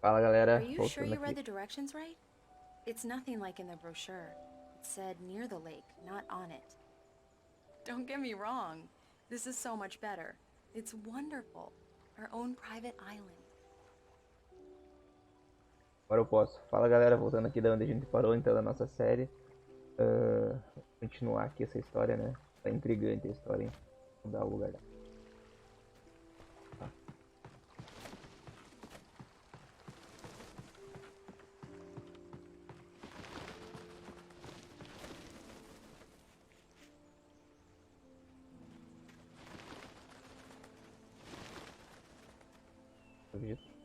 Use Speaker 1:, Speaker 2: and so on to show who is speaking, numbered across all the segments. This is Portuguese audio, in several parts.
Speaker 1: Fala
Speaker 2: Are
Speaker 1: galera,
Speaker 2: you sure
Speaker 1: voltando
Speaker 2: you read
Speaker 1: aqui.
Speaker 2: the directions right? It's nothing like in the brochure. It said near the lake, not on it. Don't get me wrong. This is so much better. It's wonderful. Our own private island.
Speaker 1: Agora eu posso. Fala galera, voltando aqui da onde a gente parou então da nossa série. Continuar aqui essa história, né? Tá intrigante a história, hein? Mudar o lugar dela. Tá.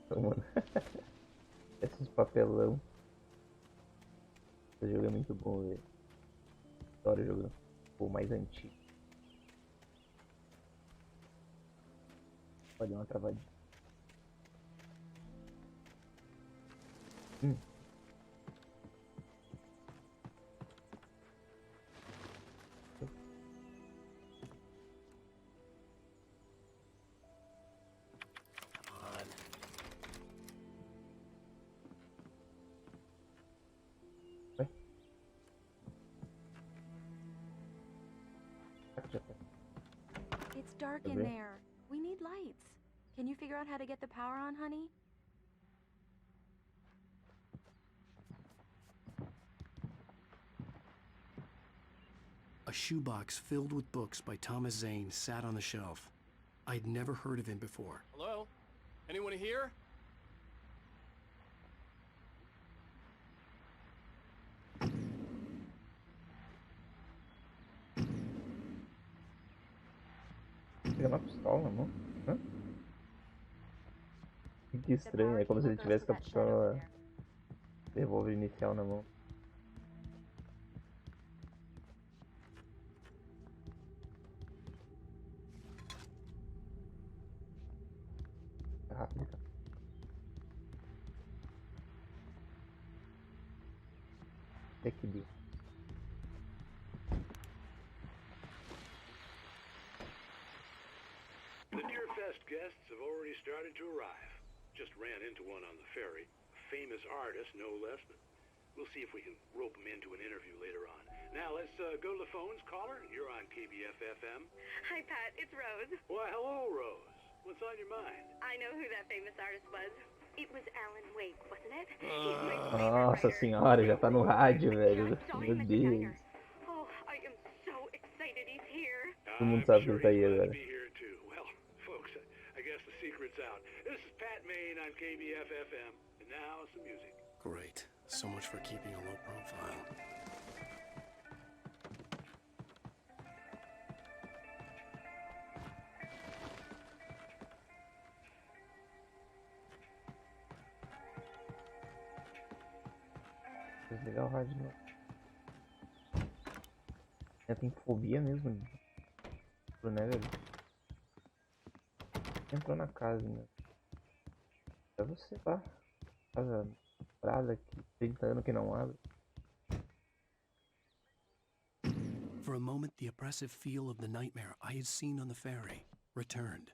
Speaker 1: Então, mano. Esses papelão. Esse jogo é muito bom, velho. Adoro jogo. O mais antigo. Pode dar uma travadinha. Hum. Vai. Aqui já tá.
Speaker 3: It's dark
Speaker 1: Deixa eu
Speaker 3: in
Speaker 1: ver.
Speaker 3: there. We need lights. Can you figure out how to get the power on, honey?
Speaker 4: A shoebox filled with books by Thomas Zane sat on the shelf. I'd never heard of him before.
Speaker 5: Hello? Anyone here?
Speaker 1: Pega uma pistola na mão. Hã? Que
Speaker 3: The
Speaker 1: estranho,
Speaker 3: power
Speaker 1: é como se ele
Speaker 3: cable goes
Speaker 1: tivesse
Speaker 3: to
Speaker 1: com a
Speaker 3: that shed over
Speaker 1: pistola
Speaker 3: there.
Speaker 1: revólver inicial na mão. É rápido, cara. Até que deu.
Speaker 6: The Deerfest guests have already started to arrive. Just ran into one on the ferry. A famous artist, no less, but we'll see if we can rope him into an interview later on. Now let's go to the phones. Caller, you're on KBF-FM.
Speaker 7: Hi, Pat. It's Rose.
Speaker 6: Why, hello, Rose. What's on your mind?
Speaker 7: I know who that famous artist was. It was Alan Wake, wasn't it? He's my favorite
Speaker 1: Nossa
Speaker 7: writer.
Speaker 1: senhora, já tá no rádio,
Speaker 7: I
Speaker 1: velho.
Speaker 7: just saw
Speaker 1: Meu
Speaker 7: him at the
Speaker 1: Deus.
Speaker 7: diner. Oh, I am so excited he's here.
Speaker 1: Todo mundo
Speaker 6: I'm
Speaker 1: sabe
Speaker 6: sure
Speaker 1: que tá
Speaker 6: he's
Speaker 1: aí
Speaker 6: glad to
Speaker 1: agora.
Speaker 6: be here, too. Well, folks, I guess the secret's out. This is Pat Maine on KBF-FM. And now, some music.
Speaker 4: Great. So much for keeping a low profile.
Speaker 1: Desligar o rádio de novo. Eu tenho fobia mesmo, né, velho? Entrou na casa, né? É você lá. Casa parada aqui, 30 anos que não abre.
Speaker 4: For a moment, the oppressive feel of the nightmare I had seen on the ferry returned.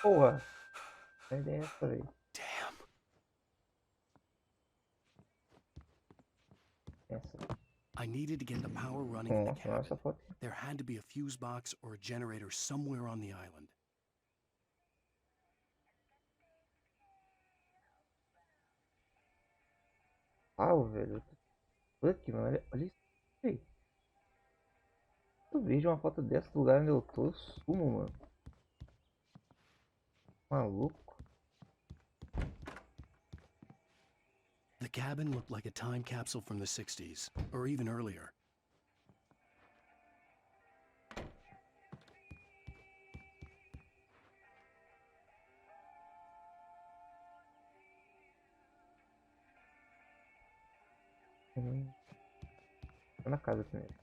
Speaker 1: Porra! Que ideia é essa, velho?
Speaker 4: Damn.
Speaker 1: Essa.
Speaker 4: I needed to get the power running in the
Speaker 1: Nossa, olha essa
Speaker 4: cabin.
Speaker 1: foto.
Speaker 4: There had to be a fuse box or a generator somewhere on the island.
Speaker 1: Ah, velho. Puta, mano. Olha isso aí. Eu vejo uma foto dessa do lugar onde eu tô, eu sumo, mano. Maluco.
Speaker 4: The cabin looked like a time capsule from the 60s, or even earlier.
Speaker 1: Tô na casa primeiro.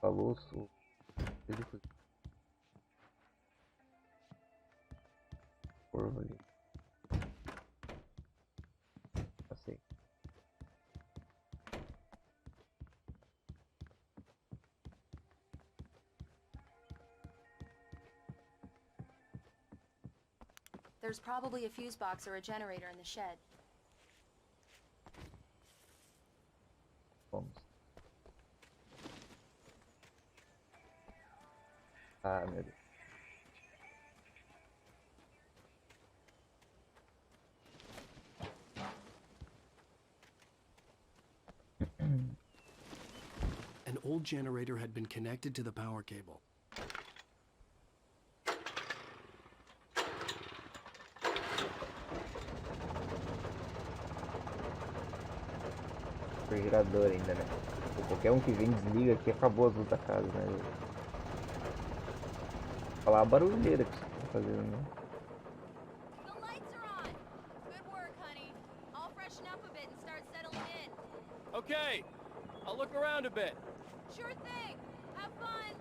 Speaker 1: Falou, sou. Corvo ali. Passei.
Speaker 2: There's probably a fuse box or a generator in the shed.
Speaker 1: Vamos. Ah, meu Deus.
Speaker 4: An old generator had been connected to the power cable.
Speaker 1: Refrigerador ainda, né? Qualquer um que vem desliga aqui, acabou as luzes da casa, né? Olha lá a barulheira que você tá fazendo, né?
Speaker 2: The lights are on. Good work, honey. I'll freshen up a bit and start settling in.
Speaker 5: Okay, I'll look around a bit.
Speaker 2: Sure thing. Have fun.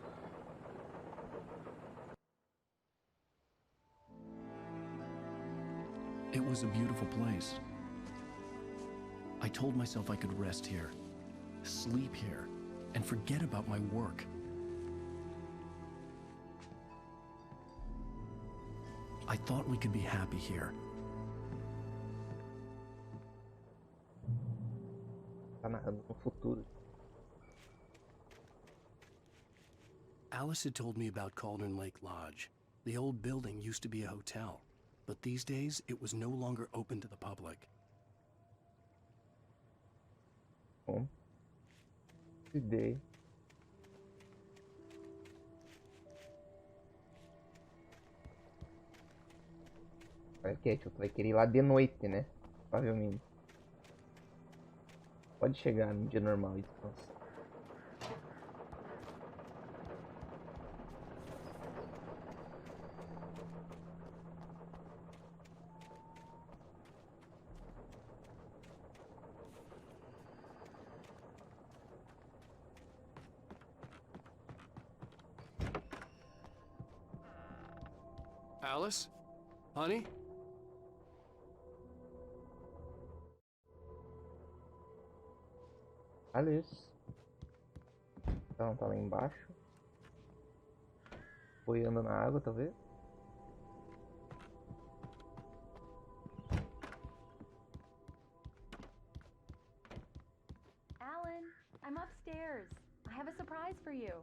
Speaker 4: It was a beautiful place. I told myself I could rest here, sleep here, and forget about my work. I thought we could be happy here.
Speaker 1: Tá narrando no futuro.
Speaker 4: Alice had told me about Cauldron Lake Lodge. The old building used to be a hotel, but these days it was no longer open to the public.
Speaker 1: Bom. Ideia. Vai que tu vai querer ir lá de noite, né? Provavelmente. Pode chegar no dia normal e descansar.
Speaker 5: Alice? Honey?
Speaker 1: Alice. Então tá lá embaixo. Boiando na água, talvez.
Speaker 3: Alan, I'm upstairs. I have a surprise for you.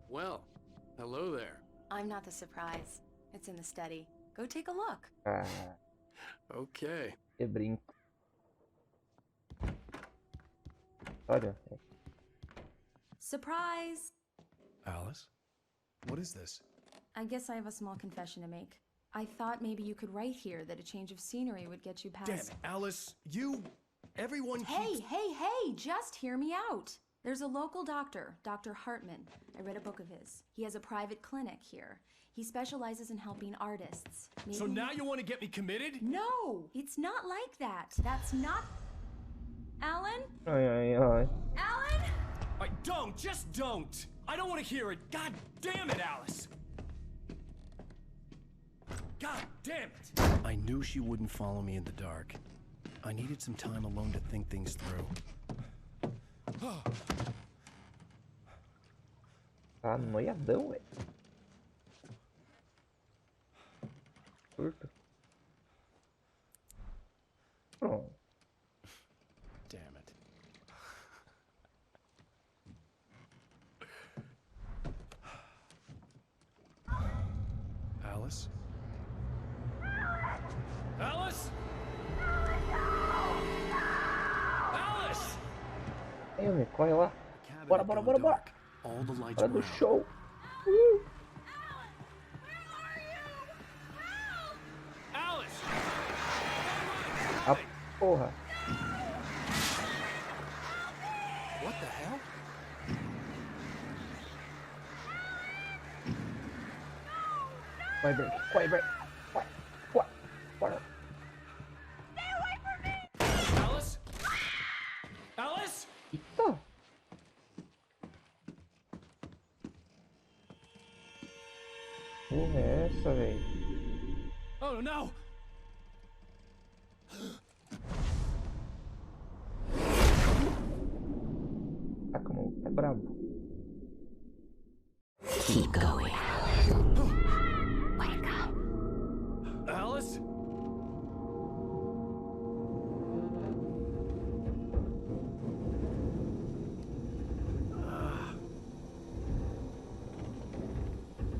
Speaker 5: Well, hello there.
Speaker 2: I'm not the surprise. It's in the study. Go take a look.
Speaker 1: Ah,
Speaker 5: Okay.
Speaker 1: eu brinco. Olha.
Speaker 2: Surprise!
Speaker 4: Alice? What is this?
Speaker 2: I guess I have a small confession to make. I thought maybe you could write here that a change of scenery would get you past...
Speaker 4: Damn it, Alice! Everyone
Speaker 2: Hey,
Speaker 4: keeps...
Speaker 2: hey, just hear me out. There's a local doctor, Dr. Hartman. I read a book of his. He has a private clinic here. He specializes in helping artists.
Speaker 5: So now you want to get me committed?
Speaker 2: No, it's not like that. That's not... Alan?
Speaker 1: Ai, ai, ai.
Speaker 2: Alan?
Speaker 5: Just don't! I don't want to hear it! God damn it, Alice! God damn it!
Speaker 4: I knew she wouldn't follow me in the dark. I needed some time alone to think things through.
Speaker 1: Tá noiadão, velho. Surto. Pronto.
Speaker 4: Damn it. Alice?
Speaker 5: Alice? Alice!
Speaker 1: Aí, homem, corre lá. Bora, bora, bora, bora.
Speaker 4: All the lights
Speaker 1: Hora
Speaker 4: were
Speaker 1: do
Speaker 4: out.
Speaker 1: show.
Speaker 5: Alice!
Speaker 1: A porra.
Speaker 4: What the hell?
Speaker 1: Vai, break. Corre, break. Vai, vai, bora.
Speaker 5: Alice? Alice?
Speaker 1: Eita. Porra é essa, velho?
Speaker 5: Oh no!
Speaker 1: Tá como é brabo.
Speaker 8: Keep going. Wake up.
Speaker 5: Alice?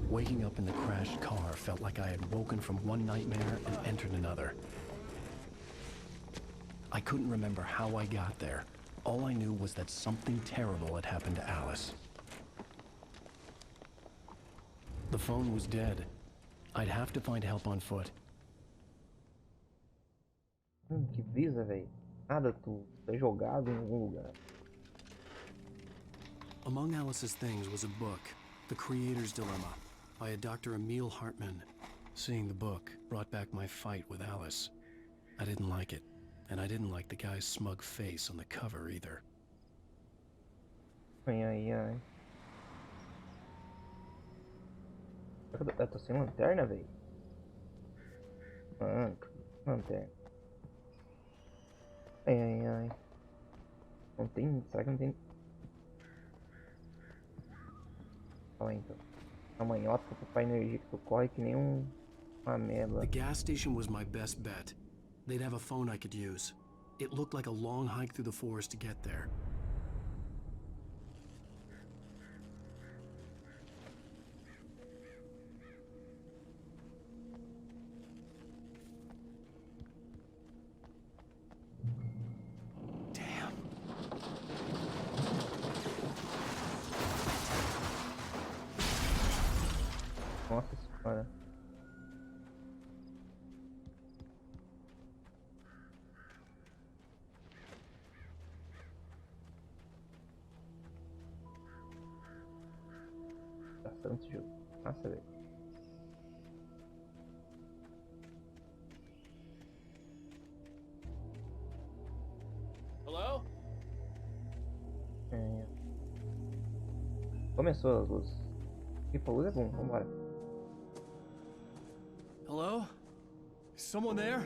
Speaker 4: Waking up in the crashed car felt like I had woken from one nightmare and entered another. I couldn't remember how I got there. All I knew was that something terrible had happened to Alice. The phone was dead. I'd have to find help on foot.
Speaker 1: Que brisa, velho. Nada, tu é jogado em algum lugar.
Speaker 4: Among Alice's things was a book, The Creator's Dilemma, by a Dr. Emil Hartmann. Seeing the book brought back my fight with Alice. I didn't like it, and I didn't like the guy's smug face on the cover either.
Speaker 1: Ai, ai, ai. Eu tô sem lanterna, velho. Ah, lanterna. Ai, ai, ai. Não tem... Será que não tem... Olha então. A manhota pra poupar energia que tu corre que nem uma ameba.
Speaker 4: The gas station was my best bet. They'd have a phone I could use. It looked like a long hike through the forest to get there. Damn.
Speaker 1: Nossa senhora. Bastante jogo. Nossa, velho.
Speaker 5: Hello?
Speaker 1: É. Começou as luzes. Tipo, a luz é bom, vambora.
Speaker 5: Hello? Is someone there?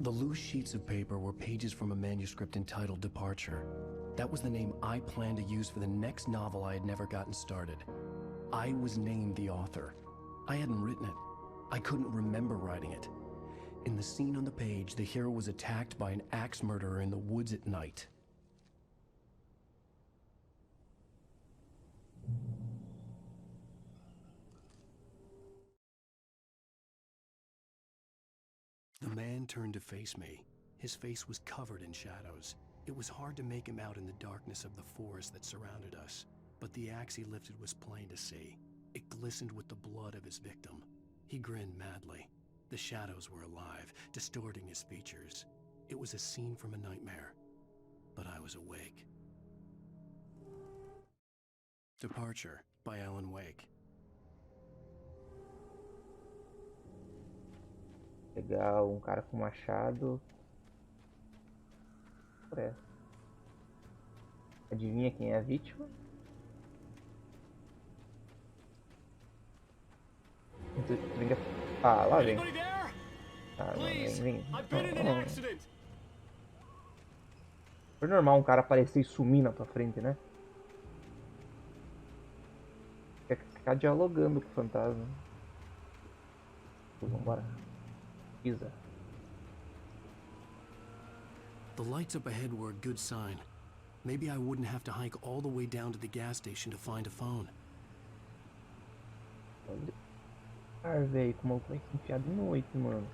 Speaker 4: The loose sheets of paper were pages from a manuscript entitled Departure. That was the name I planned to use for the next novel I had never gotten started. I was named the author. I hadn't written it. I couldn't remember writing it. In the scene on the page, the hero was attacked by an axe murderer in the woods at night. The man turned to face me. His face was covered in shadows. It was hard to make him out in the darkness of the forest that surrounded us, but the axe he lifted was plain to see. It glistened with the blood of his victim. He grinned madly. The shadows were alive, distorting his features. It was a scene from a nightmare, but I was awake. Departure by Alan Wake.
Speaker 1: Legal, cara com machado. É. Adivinha quem é a vítima? Ah, lá vem.
Speaker 5: Anybody there?
Speaker 1: Ah, não,
Speaker 5: Please,
Speaker 1: vem.
Speaker 5: I've been in an accident.
Speaker 1: Foi normal um cara aparecer e sumir na tua frente, né? Quer ficar dialogando com o fantasma. Vambora. Pisa.
Speaker 4: The lights up ahead were a good sign. Maybe I wouldn't have to hike all the way down to the gas station to find a phone.
Speaker 1: Ah, velho, como vai se enfiar de noite, mano.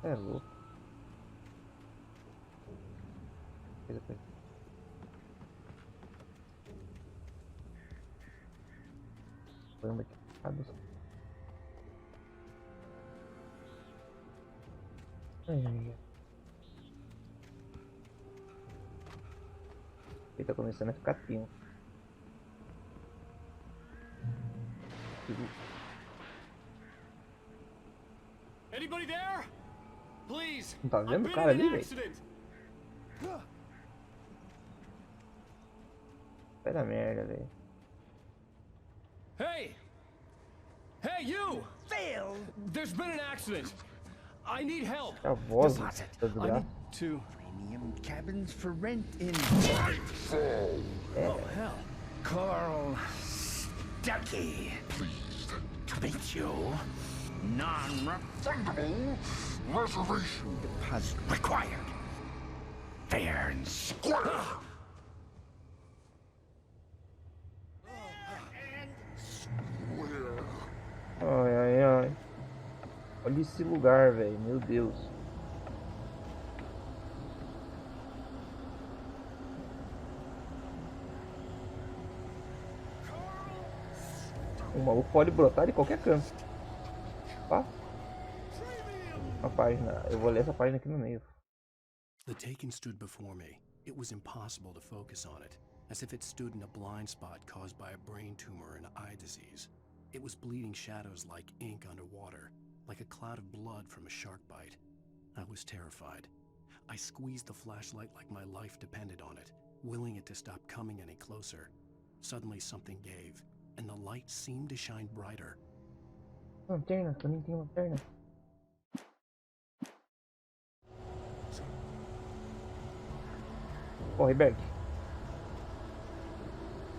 Speaker 1: É louco. Anda aqui. Ai. Ele tá começando a ficar tenso.
Speaker 5: Anybody there? Please.
Speaker 1: Não tá
Speaker 5: I've
Speaker 1: vendo o
Speaker 5: been
Speaker 1: cara
Speaker 5: in
Speaker 1: ali,
Speaker 5: an
Speaker 1: velho?
Speaker 5: accident.
Speaker 1: Vai dar merda, velho.
Speaker 5: Hey! Hey, you! Phil! There's been an accident. I need help.
Speaker 1: A voz
Speaker 8: Deposit.
Speaker 1: da
Speaker 5: I
Speaker 1: desgraça.
Speaker 5: need to.
Speaker 8: Premium cabins for rent in
Speaker 5: Oh hell.
Speaker 8: Coral Stucky. Pleased to meet you. Non-refundable reservation deposit required. Fair and square.
Speaker 1: Ai, ai, ai. Olha esse lugar, velho. Meu Deus. O maluco pode brotar de qualquer canto. Tá? Uma página. Eu vou ler essa página aqui no meio.
Speaker 4: The Taken stood before me. It was impossible to focus on it, as if it stood in a blind spot caused by a brain tumor and eye disease. It was bleeding shadows like ink underwater, like a cloud of blood from a shark bite. I was terrified. I squeezed the flashlight like my life depended on it, willing it to stop coming any closer. Suddenly something gave, and the light seemed to shine brighter.
Speaker 1: Lanterna, também tem lanterna. Corre, Berg.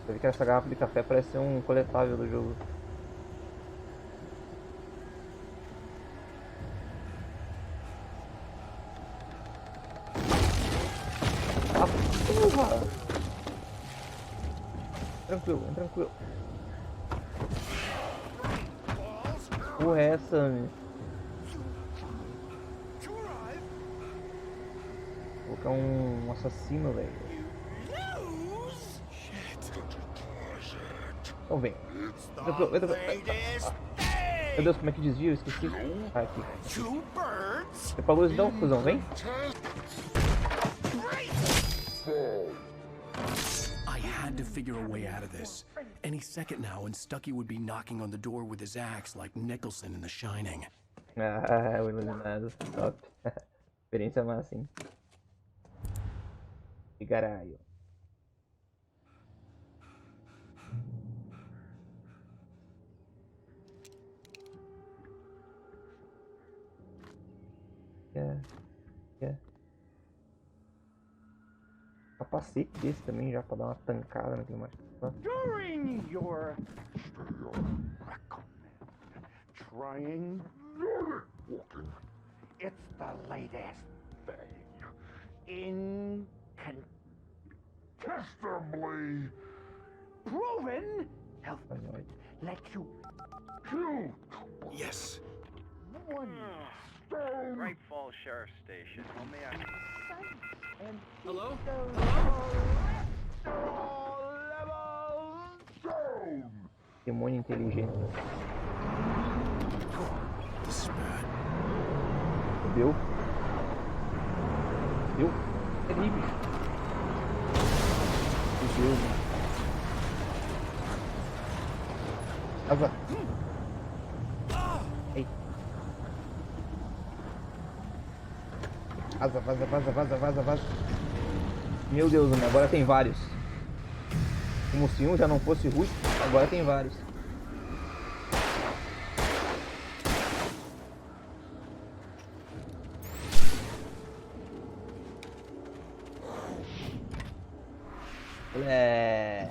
Speaker 1: Eu vi que essa garrafa de café parece ser um coletável do jogo. Ah, porra! Tranquilo, tranquilo. Porra é essa, meu? Vou colocar um assassino, velho. Então vem. Tranquilo, tranquilo. Meu Deus, como é que desvia? Eu esqueci. Ah, aqui. Você pra luz então, fusão, vem.
Speaker 4: I had to figure a way out of this. Any second now, and Stucky would be knocking on the door with his axe like Nicholson in The Shining.
Speaker 1: Ah, o iluminado. Top. Experiência massa, hein? E caralho. Capacete desse também já pra dar uma tancada naquele macho.
Speaker 8: During your trying walking, it's the latest thing. Incontestably proven health let you kill
Speaker 4: Yes.
Speaker 8: one stone.
Speaker 9: Great Falls Sheriff Station. Well, may I...
Speaker 5: Hello?
Speaker 1: Demônio inteligente.
Speaker 4: This is bad.
Speaker 1: Deu. Deu. Terrível. Meu Deus, mano. Vaza. Ei. Vaza, vaza, vaza, vaza, vaza, vaza. Meu Deus, mano. Agora tem vários. Como se um já não fosse ruim, agora tem vários. É...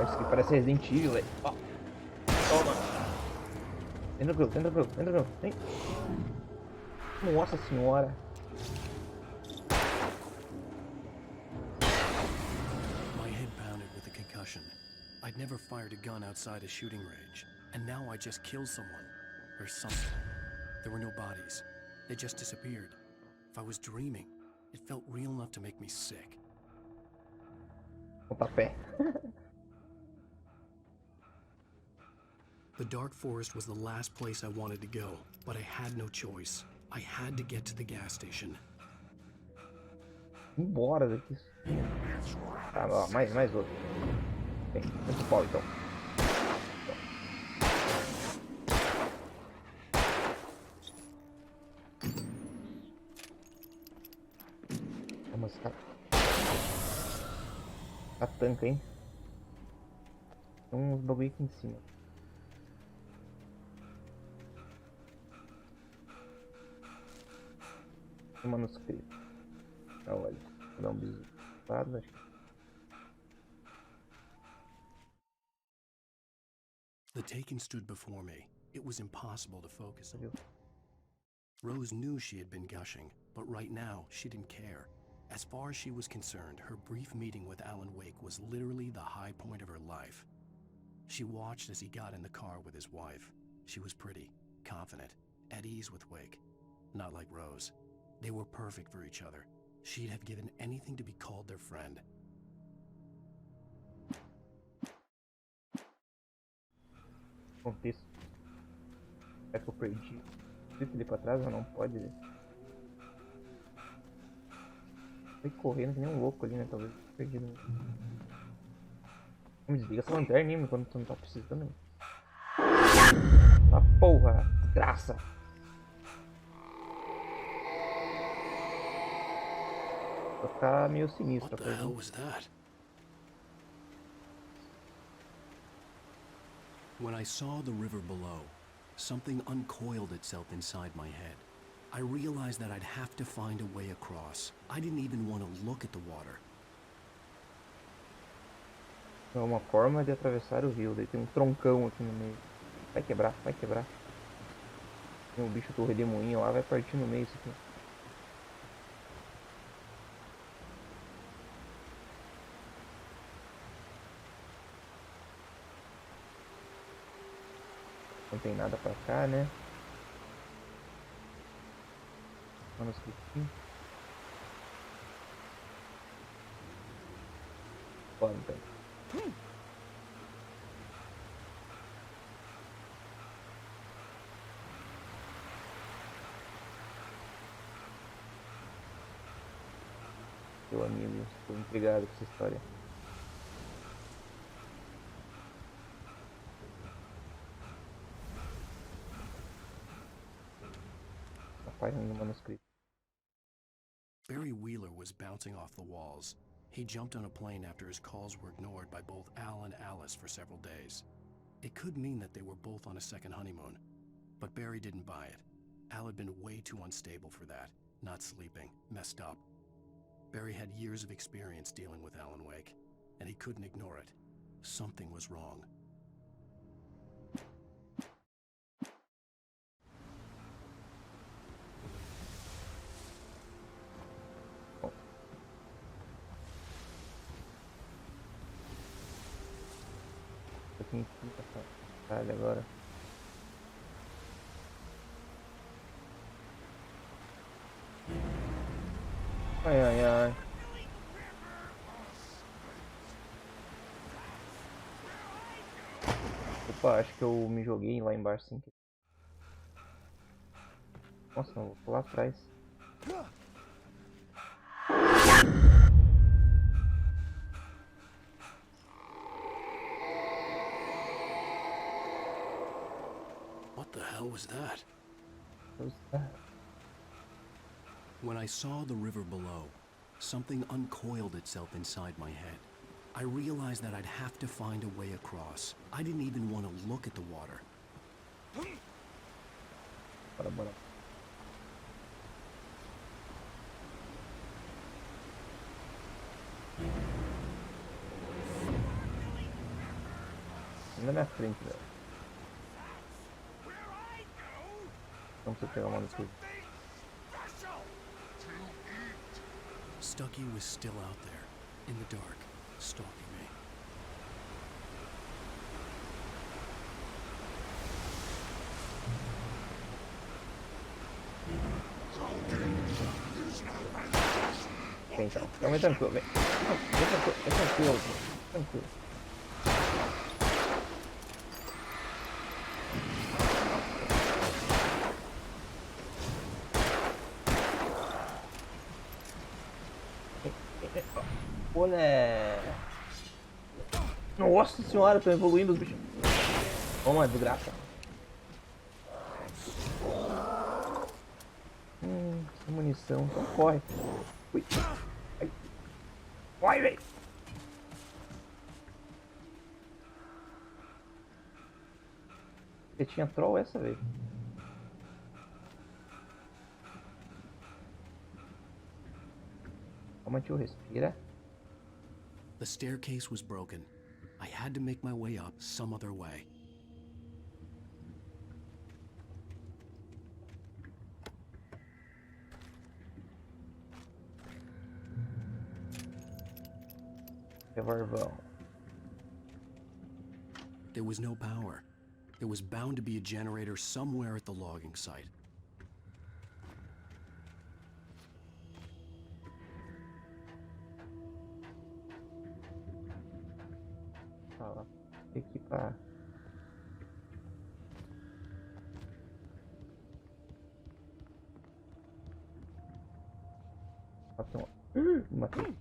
Speaker 1: Isso aqui parece Resident Evil, velho. Toma. Entra tranquilo, entra tranquilo, entra tranquilo. Vem. Nossa senhora.
Speaker 4: My head pounded with a concussion. I'd never fired a gun outside a shooting range, and now I just killed someone. Or something. There were no bodies. They just disappeared. If I was dreaming, it felt real enough to make me sick.
Speaker 1: Pontapé.
Speaker 4: The dark forest was the last place I wanted to go, but I had no choice. I had to get to the gas station.
Speaker 1: Embora daqui. Ah, ó, mais outro. Bem, muito pau então. Vamos ficar. A tanca, hein? Tem uns bagulho aqui em cima. O manuscrito. Ah, olha. Vou dar um bisu. Acho que...
Speaker 4: The Taken stood before me. It was impossible to focus. Rose knew she had been gushing, but right now she didn't care. As far as she was concerned, her brief meeting with Alan Wake was literally the high point of her life. She watched as he got in the car with his wife. She was pretty, confident, at ease with Wake. Not like Rose. They were perfect for each other. She'd have given anything to be called their friend.
Speaker 1: Contexto. É que eu perdi. Escrito ali pra trás, mas não pode. Foi correndo que nem um louco ali, né? Talvez perdido. Não desliga essa lanterna, hein, quando tu não tá precisando. Ah, porra! Desgraça! Vai ficar meio sinistro a
Speaker 4: What the hell
Speaker 1: coisa.
Speaker 4: was that? When I saw the river below, something uncoiled itself inside my head. I realized that I'd have to find a way across. I didn't even want to look at the water.
Speaker 1: É uma forma de atravessar o rio. Daí tem um troncão aqui no meio. Vai quebrar, vai quebrar. Tem um bicho do redemoinho lá, vai partir no meio isso aqui. Não tem nada pra cá, né? Manuscritinho. Bora então. Meu amigo, estou intrigado com essa história. A página do manuscrito.
Speaker 4: Barry Wheeler was bouncing off the walls. He jumped on a plane after his calls were ignored by both Al and Alice for several days. It could mean that they were both on a second honeymoon, but Barry didn't buy it. Al had been way too unstable for that, not sleeping, messed up. Barry had years of experience dealing with Alan Wake, and he couldn't ignore it. Something was wrong.
Speaker 1: Eu tenho que ir pra essa batalha agora. Ai, ai, ai. Opa, acho que eu me joguei lá embaixo sem querer. Nossa, não, vou lá atrás.
Speaker 4: What the hell was that?
Speaker 1: Ah,
Speaker 4: When I saw the river below, something uncoiled itself inside my head. I realized that I'd have to find a way across. I didn't even want to look at the water.
Speaker 1: bora, bora. Na minha frente, velho. Não precisa pegar o manuscrito.
Speaker 4: Stucky was still out there, in the dark, stalking me.
Speaker 1: Vem então, vem tranquilo, vem. Vem tranquilo, tranquilo. Olé! Nossa senhora, tô evoluindo os bichos. Toma, desgraça. Munição, então corre. Ui. Ai. Vai, velho. Você tinha troll essa, velho? Calma, tio, respira.
Speaker 4: The staircase was broken. I had to make my way up some other way.
Speaker 1: Revolvão.
Speaker 4: There was no power. There was bound to be a generator somewhere at the logging site.
Speaker 1: Ó, equipar. Matei.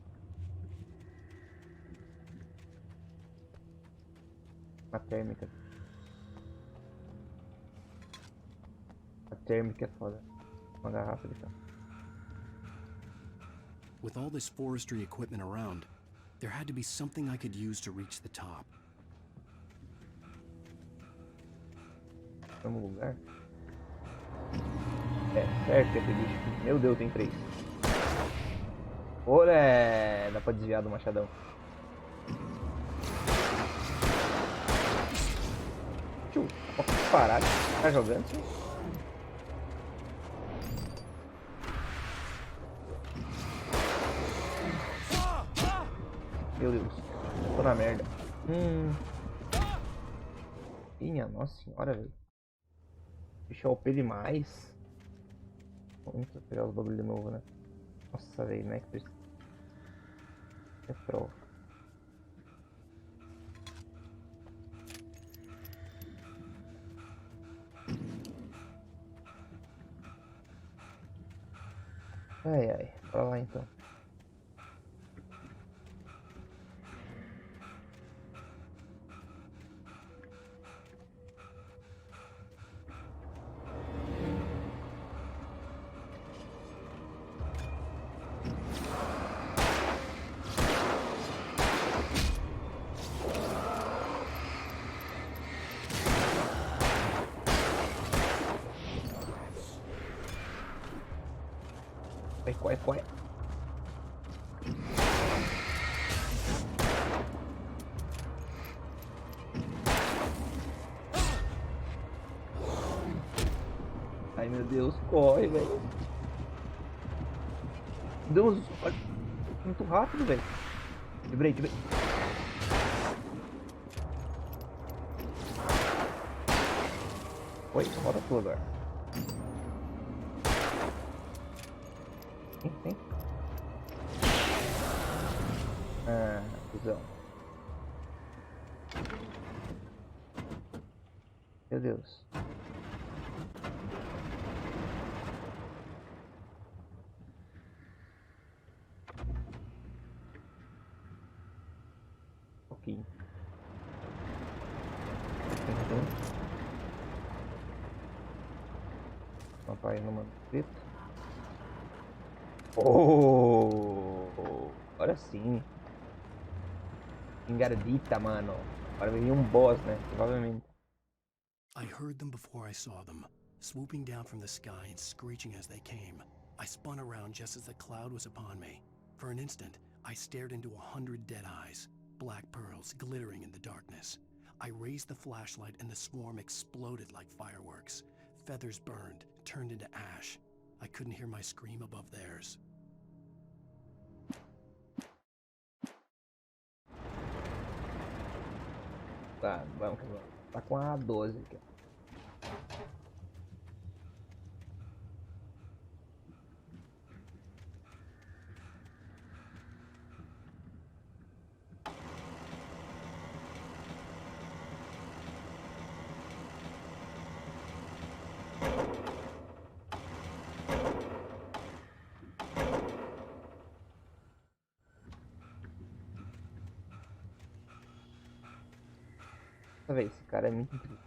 Speaker 1: A térmica. A térmica é foda. Uma garrafa de chá.
Speaker 4: With all this forestry equipment around, there had to be something I could use to reach the top.
Speaker 1: Vamos no lugar. É, certo, esse bicho. Meu Deus, tem 3. Olé! Dá pra desviar do machadão. Tio, pode parar de ficar jogando assim? Meu Deus, tô na merda. Minha nossa senhora, velho. Bicho é OP demais. Vamos pegar os bagulho de novo, né? Nossa, velho, né? É pro. Ai, ai. Bora lá então. Corre, corre, corre. Ai meu Deus, corre, velho. Deus, olha, muito rápido, velho. Livrei. Oi, roda tu agora. Sim. Ah, cuzão. Meu Deus. Ok. Papai no manuscrito. Oh, agora sim. Engardita, mano. Agora vai vir um boss, né? Provavelmente.
Speaker 4: I heard them before I saw them, swooping down from the sky and screeching as they came. I spun around just as the cloud was upon me. For an instant, I stared into 100 dead eyes, black pearls glittering in the darkness. I raised the flashlight and the swarm exploded like fireworks. Feathers burned, turned into ash. I couldn't hear my scream above theirs.
Speaker 1: Tá, vamos. Tá com a 12 aqui. Véi, esse cara é muito incrível.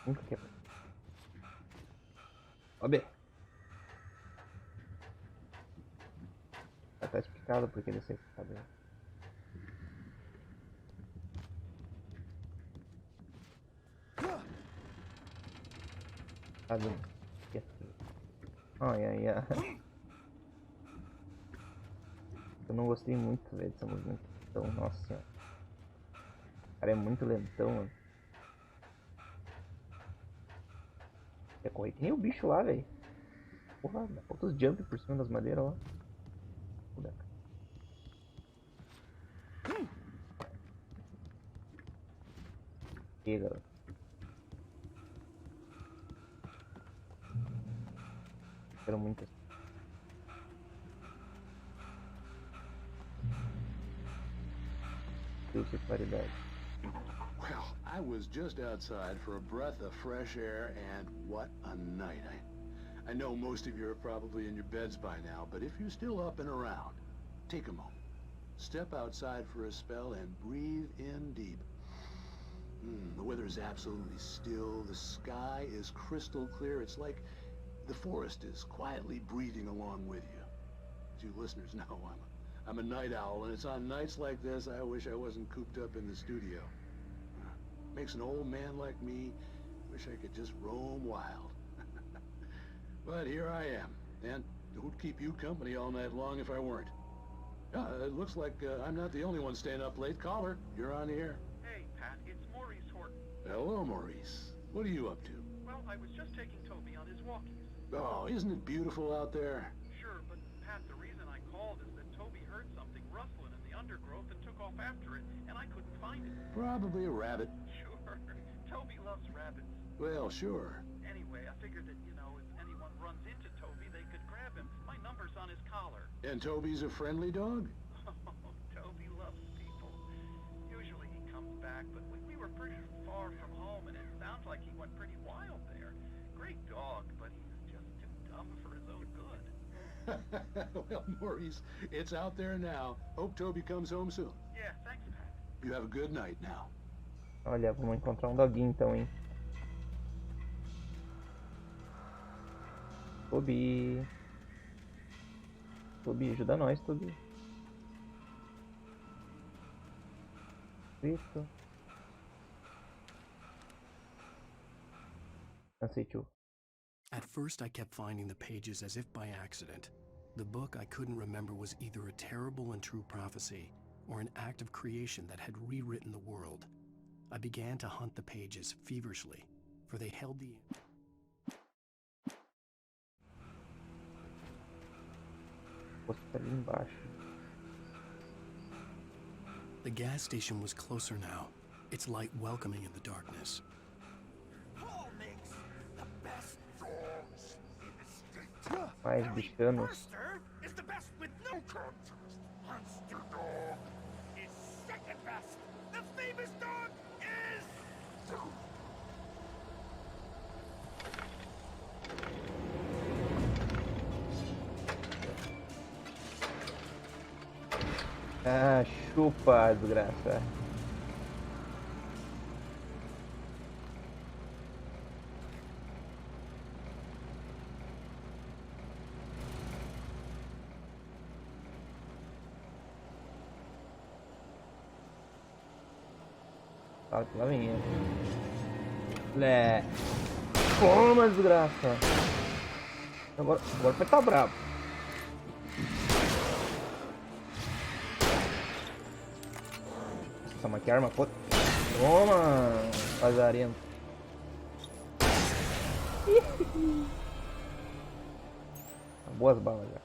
Speaker 1: Nunca quebra. Ó, B. Já tá explicado porque ele sempre sabe. Tá dando. Ai. Eu não gostei muito, velho, dessa movimentação. Nossa senhora. O cara é muito lentão, mano. É correr que nem o bicho lá, velho. Porra, dá outros jump por cima das madeiras, ó. E aí, galera. Quero muito. Qualidade.
Speaker 10: Well, I was just outside for a breath of fresh air, and what a night. I know most of you are probably in your beds by now, but if you're still up and around, take a moment. Step outside for a spell and breathe in deep. The weather is absolutely still. The sky is crystal clear. It's like the forest is quietly breathing along with you. As you listeners know, I'm a night owl, and it's on nights like this I wish I wasn't cooped up in the studio. Makes an old man like me wish I could just roam wild. But here I am, and who'd keep you company all night long if I weren't? It looks like I'm not the only one staying up late. Caller, you're on the air.
Speaker 9: Hey, Pat, it's Maurice Horton.
Speaker 10: Hello, Maurice. What are you up to?
Speaker 9: Well, I was just taking Toby on his walkies.
Speaker 10: Oh, isn't it beautiful out there?
Speaker 9: Sure, but Pat, the reason I called is that Toby heard something rustling in the undergrowth and took off after it, and I couldn't find it.
Speaker 10: Probably a rabbit.
Speaker 9: Sure. Toby loves rabbits.
Speaker 10: Well, sure.
Speaker 9: Anyway, I figured that, if anyone runs into Toby, they could grab him. My number's on his collar.
Speaker 10: And Toby's a friendly dog?
Speaker 9: Oh, Toby loves people. Usually he comes back, but we were pretty far from home, and it sounds like he went pretty wild there. Great dog, but he's just too dumb for his own good.
Speaker 10: Well, Maurice, it's out there now. Hope Toby comes home soon.
Speaker 9: Yeah, thanks, Pat.
Speaker 10: You have a good night now.
Speaker 1: Olha, vamos encontrar um doguinho então, hein. Toby. Toby, ajuda nós, Toby. Isso. Aceitou.
Speaker 4: At first, I kept finding the pages as if by accident. The book I couldn't remember was either a terrible and true prophecy or an act of creation that had rewritten the world. I began to hunt the pages feverishly, for they held the...
Speaker 1: Ali embaixo.
Speaker 4: The gas station was closer now, its light welcoming in the darkness.
Speaker 8: Paul makes the best dogs in the state.
Speaker 1: Mais bichanos.
Speaker 8: Worcester is the best with no contest. Monster dog is second best. The famous dog is...
Speaker 1: Ah, chupa, desgraça. Lá vem ele. Lé. Toma, desgraça. Agora vai estar bravo. Nossa, mas que arma foda. Toma, lazarento. Boas balas já.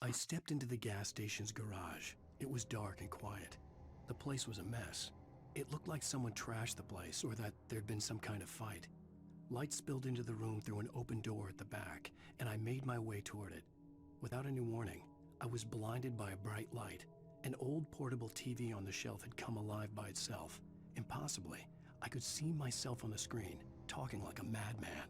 Speaker 4: I stepped into the gas station's garage. It was dark and quiet. The place was a mess. It looked like someone trashed the place or that there'd been some kind of fight. Light spilled into the room through an open door at the back, and I made my way toward it. Without any warning, I was blinded by a bright light. An old portable TV on the shelf had come alive by itself. Impossibly, I could see myself on the screen, talking like a madman.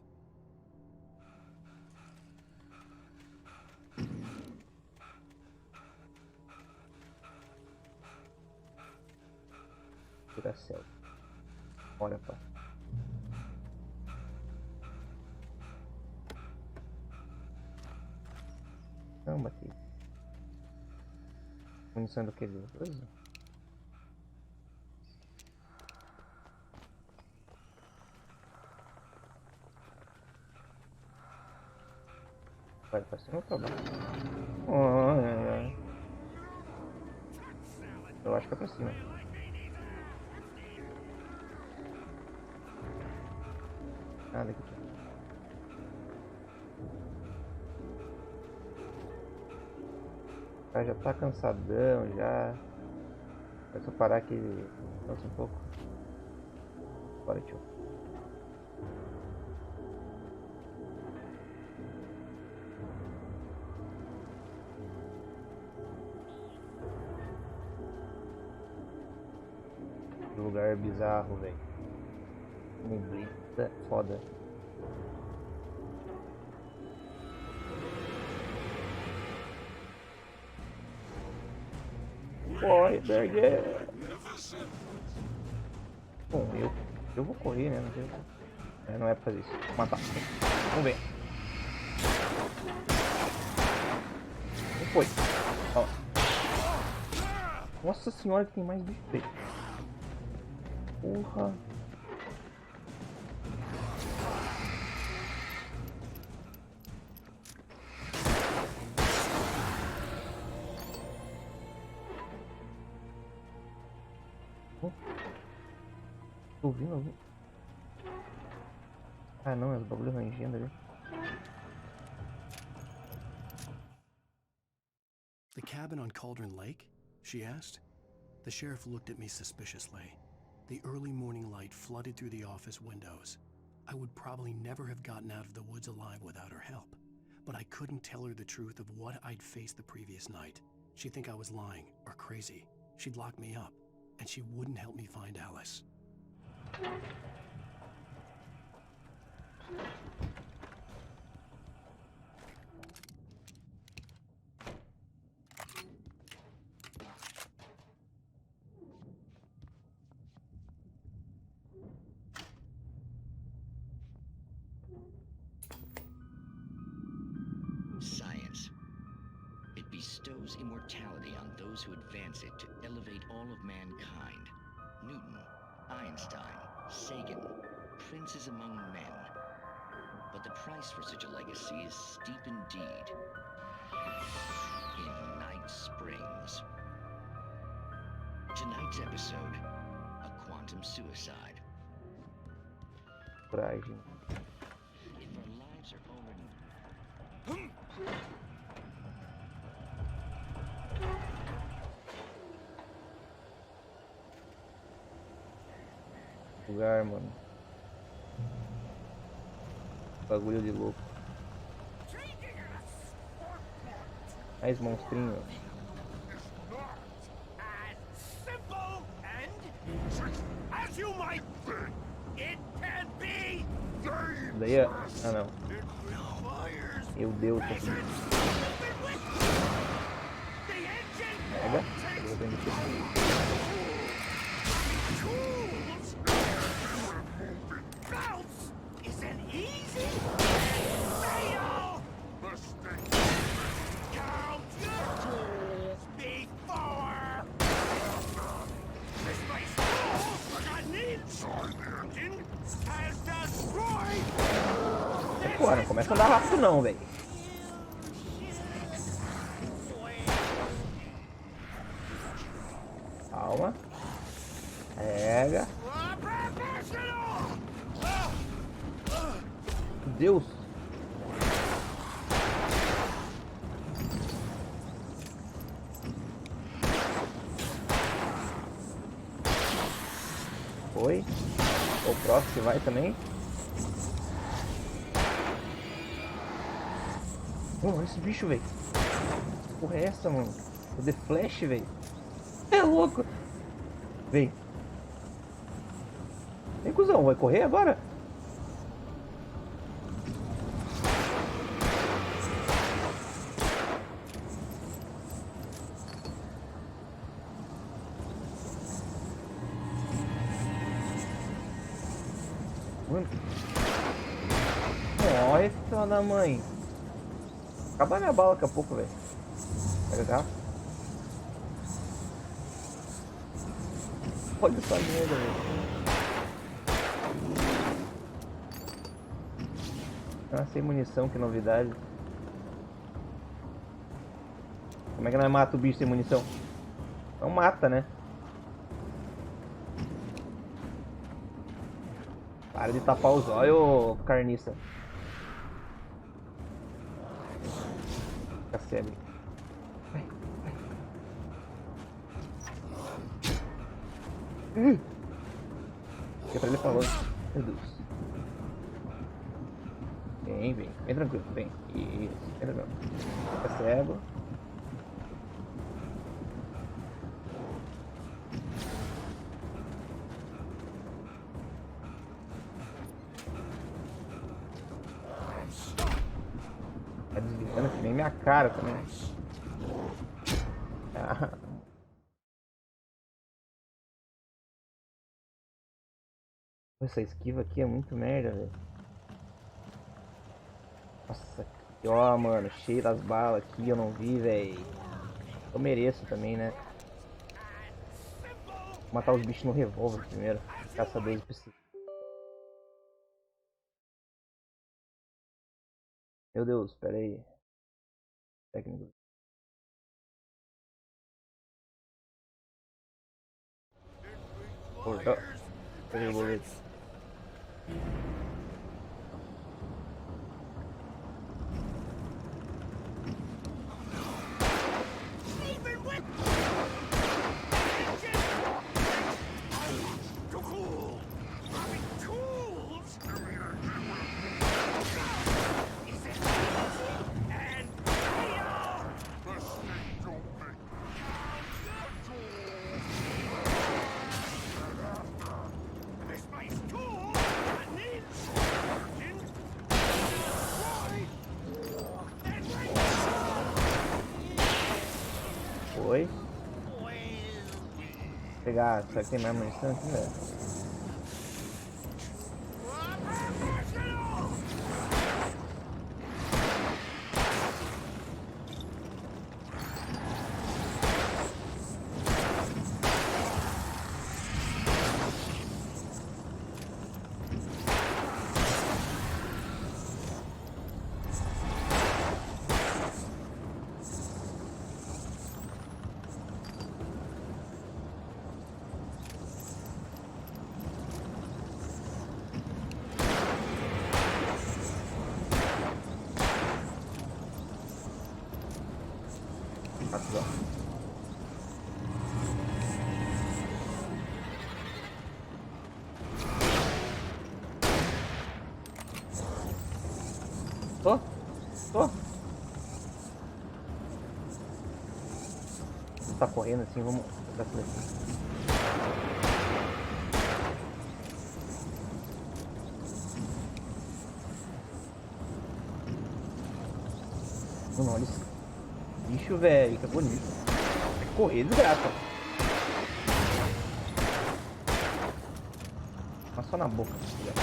Speaker 1: Tira céu. Olha, pá. Caramba, aqui. Munição do que? Coisa? Vai pra cima ou pra baixo? Eu acho que é pra cima. Nada aqui. O cara já tá cansadão, já. É só parar aqui. Nossa, um pouco. Bora, tio. Lugar bizarro, velho. Neblina, foda. Corre, Berger! Bom, eu vou correr, né? Não é pra fazer isso. Vou matar. Vamos ver. Não foi. Ó. Nossa senhora, que tem mais bicho feio. Porra. Tô ouvindo? Ah não, é os bagulho rangendo ali.
Speaker 4: The cabin on Cauldron Lake? She asked. The sheriff looked at me suspiciously. The early morning light flooded through the office windows. I would probably never have gotten out of the woods alive without her help, but I couldn't tell her the truth of what I'd faced the previous night. She'd think I was lying or crazy. She'd lock me up, and she wouldn't help me find Alice.
Speaker 11: Science. It bestows immortality on those who advance it to elevate all of mankind. Newton, Einstein, Sagan, princes among men. But the price for such a legacy is steep indeed. In Night Springs. Tonight's episode, a quantum suicide.
Speaker 1: Coragem.
Speaker 11: If our lives are already...
Speaker 1: Lugar, mano. Bagulho de louco. Mais monstrinho.
Speaker 8: Simple and as you might think, it can be.
Speaker 1: Daí é... Ah não. Meu Deus. Pega. Eu tenho que... Pô, não começa a andar rápido não, velho. Calma. Pega. Deus. Foi. O próximo que vai também. Olha esse bicho, velho. Que porra é essa, mano? O The Flash, velho. É louco. Vem. Vem, cuzão. Vai correr agora? Mano. Olha, filha da mãe. Acabar minha bala daqui a pouco, velho. Pega a garrafa. Olha essa merda, velho. Ah, sem munição, que novidade. Como é que nós mata o bicho sem munição? Não mata, né? Para de tapar os olhos, carniça. Fica cego. Vai, vai. Fica pra ele falou. Meu Deus. Vem, vem. Vem tranquilo, vem. Isso, vem tranquilo. Fica cego. Tá desligando que nem minha cara também. Ah. Essa esquiva aqui é muito merda, velho. Nossa, aqui, ó, mano, cheio das balas aqui, eu não vi, velho. Eu mereço também, né? Vou matar os bichos no revólver primeiro. Caçador específico. Meu Deus, pera aí. Técnico. Porra, cadê o boleto? Foi. Vou pegar, será que tem mais munição aqui, velho? Rapidão. Tô. Tá correndo assim, vamos dar por aqui. Mano, olha esse bicho, velho, que bonito. Vai correr, desgraça. Mas só na boca, filha.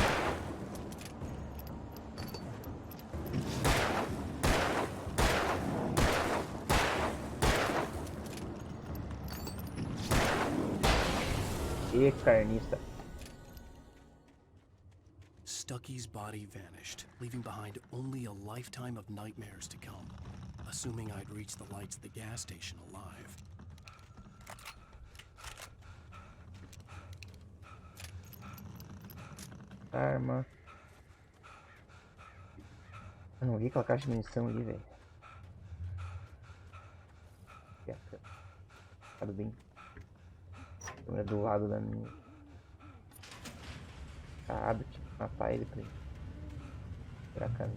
Speaker 1: E carniça.
Speaker 4: Stucky's body vanished, leaving behind only a lifetime of nightmares to come, assuming I'd reached the lights of the gas station alive.
Speaker 1: Arma. Eu não vi aquela caixa de munição ali, velho. Tá bem. Câmera do lado da minha. Caralho, tinha que matar ele pra ele. Pra cá.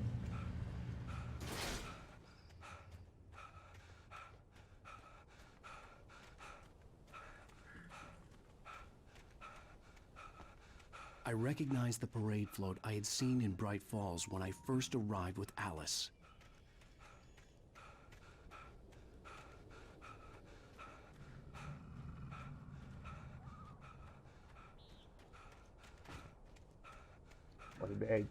Speaker 4: I recognized the parade float I had seen in Bright Falls when I first arrived with Alice.
Speaker 1: Bag.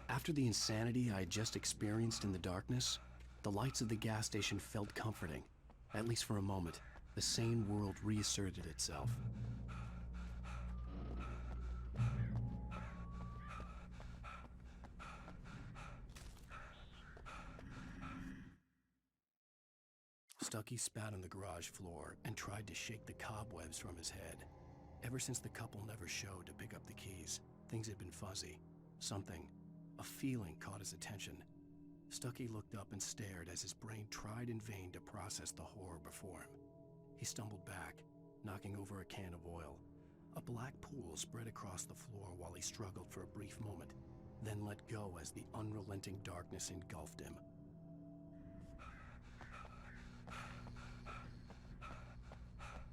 Speaker 4: After the insanity I had just experienced in the darkness, the lights of the gas station felt comforting. At least for a moment, the sane world reasserted itself. Stucky spat on the garage floor and tried to shake the cobwebs from his head. Ever since the couple never showed to pick up the keys, things had been fuzzy. Something, a feeling caught his attention. Stucky looked up and stared as his brain tried in vain to process the horror before him. He stumbled back, knocking over a can of oil. A black pool spread across the floor while he struggled for a brief moment, then let go as the unrelenting darkness engulfed him.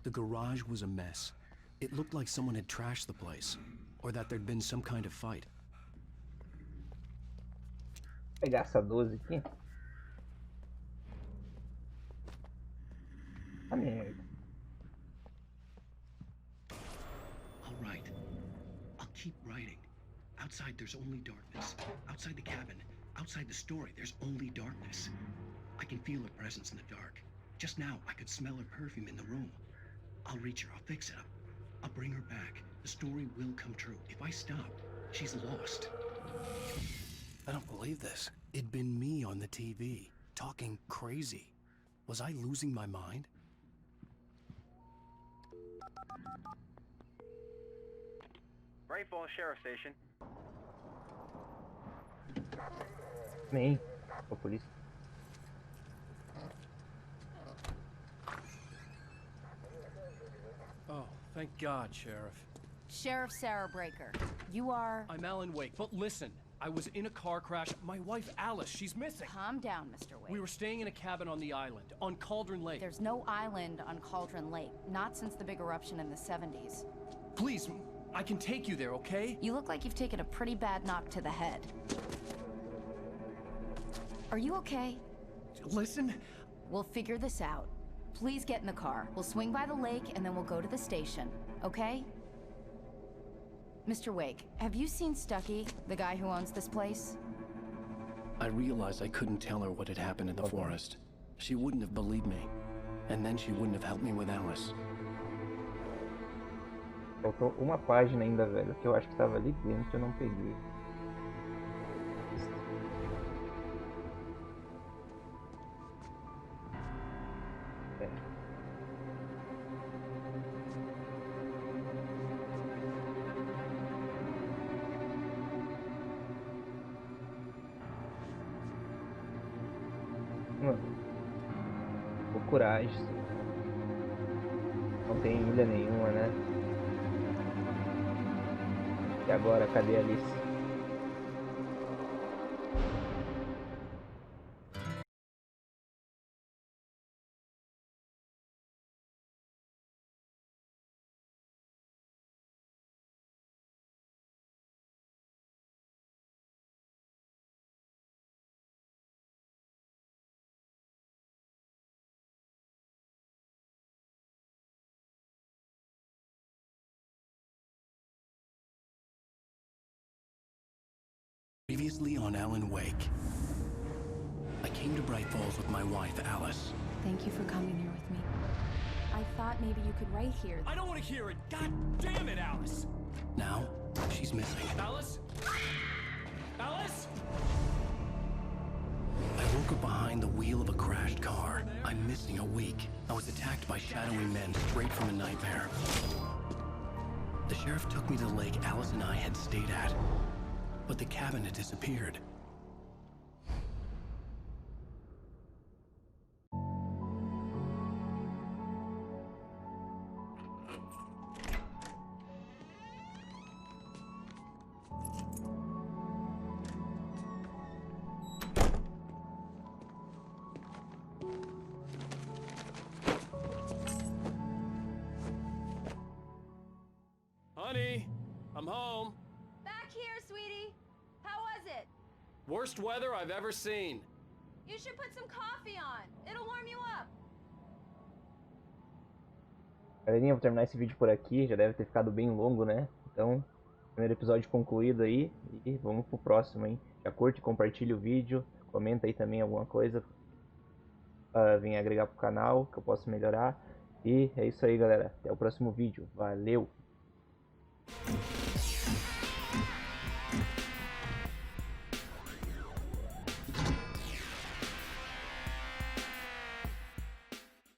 Speaker 4: The garage was a mess. It looked like someone had trashed the place, or that there'd been some kind of fight.
Speaker 1: Pegar essa 12 aqui. A merda.
Speaker 4: I'll write. I'll keep writing. Outside there's only darkness. Outside the cabin, outside the story, there's only darkness. I can feel her presence in the dark. Just now, I could smell her perfume in the room. I'll reach her, I'll fix it up. I'll bring her back. The story will come true. If I stop, she's lost. I don't believe this. It'd been me on the TV, talking crazy. Was I losing my mind?
Speaker 9: Great Falls Sheriff Station.
Speaker 1: Nem. Ô, polícia.
Speaker 5: Oh, thank God, Sheriff.
Speaker 12: Sheriff Sarah Breaker. You are...
Speaker 5: I'm Alan Wake, but listen. I was in a car crash. My wife, Alice, she's missing.
Speaker 12: Calm down, Mr. Wake.
Speaker 5: We were staying in a cabin on the island, on Cauldron Lake.
Speaker 12: There's no island on Cauldron Lake. Not since the big eruption in the 70s.
Speaker 5: Please, I can take you there, okay?
Speaker 12: You look like you've taken a pretty bad knock to the head. Are you okay?
Speaker 5: Listen.
Speaker 12: We'll figure this out. Please get in the car. We'll swing by the lake and then we'll go to the station, okay? Mr. Wake, have you seen Stucky, the guy who owns this place?
Speaker 4: I realized I couldn't tell her what had happened in the forest. She wouldn't have believed me. And then she wouldn't have helped me with Alice.
Speaker 1: Faltou uma página ainda, velho, que eu acho que tava ali dentro e eu não peguei. Coragem. Não tem ilha nenhuma, né? E agora, cadê a Alice?
Speaker 4: Previously on Alan Wake. I came to Bright Falls with my wife, Alice.
Speaker 2: Thank you for coming here with me. I thought maybe you could write here.
Speaker 5: I don't want to hear it. God damn it, Alice.
Speaker 4: Now, she's missing.
Speaker 5: Alice? Alice?
Speaker 4: I woke up behind the wheel of a crashed car. I'm missing a week. I was attacked by shadowy men straight from a nightmare. The sheriff took me to the lake Alice and I had stayed at. But the cabin had disappeared.
Speaker 5: Honey, I'm home.
Speaker 3: Back here, sweetie. How was it?
Speaker 5: Worst weather I've ever seen.
Speaker 3: You should put some coffee on. It'll warm you up.
Speaker 1: Galerinha, vou terminar esse vídeo por aqui. Já deve ter ficado bem longo, né? Então, primeiro episódio concluído aí. E vamos pro próximo, hein? Já curte, compartilha o vídeo. Comenta aí também alguma coisa. Vem agregar pro canal, que eu posso melhorar. E é isso aí, galera. Até o próximo vídeo. Valeu!